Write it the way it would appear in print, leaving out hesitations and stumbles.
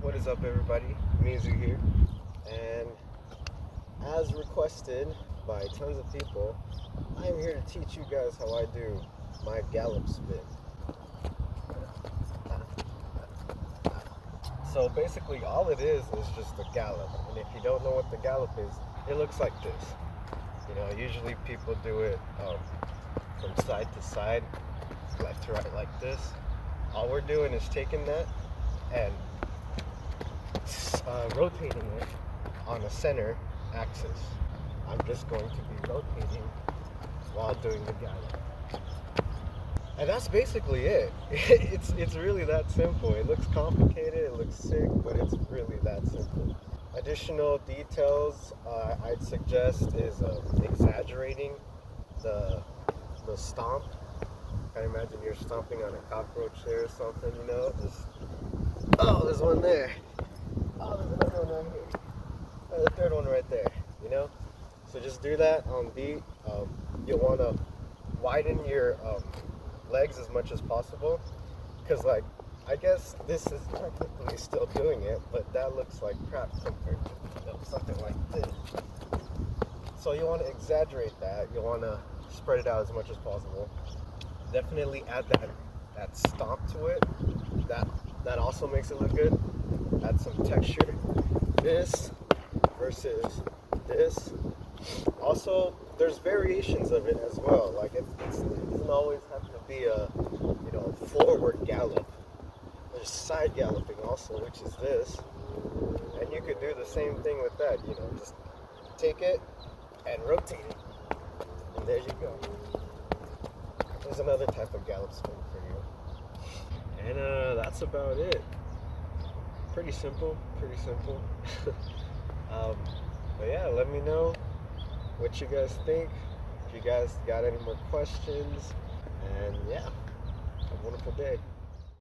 What is up, everybody? Mizu here, and as requested by tons of people, I am here to teach you guys how I do my Gallop Spin. So basically all it is just a gallop, and if you don't know what the gallop is, it looks like this. You know, usually people do it from side to side, left to right like this. All we're doing is taking that and rotating it on a center axis. I'm just going to be rotating while doing the gallop. And that's basically it. It's really that simple. It looks complicated, it looks sick, but it's really that simple. Additional details I'd suggest is exaggerating the stomp. I imagine you're stomping on a cockroach there or something, you know? Oh, there's one there. Oh, there's another one right here. Oh, the third one right there, you know? So just do that on beat. You'll want to widen your legs as much as possible, because like, I guess this is technically still doing it, but that looks like crap compared to, you know, something like this. So you want to exaggerate that. You want to spread it out as much as possible. Definitely add that stomp to it. That also makes it look good. Add some texture. This versus this. Also, there's variations of it as well. Like it doesn't always have to be a forward gallop. There's side galloping also, which is this. And you could do the same thing with that. You know, just take it and rotate it, and there you go. There's another type of Gallop Spin for you. And that's about it. Pretty simple. But yeah, let me know what you guys think. If you guys got any more questions. And yeah, have a wonderful day.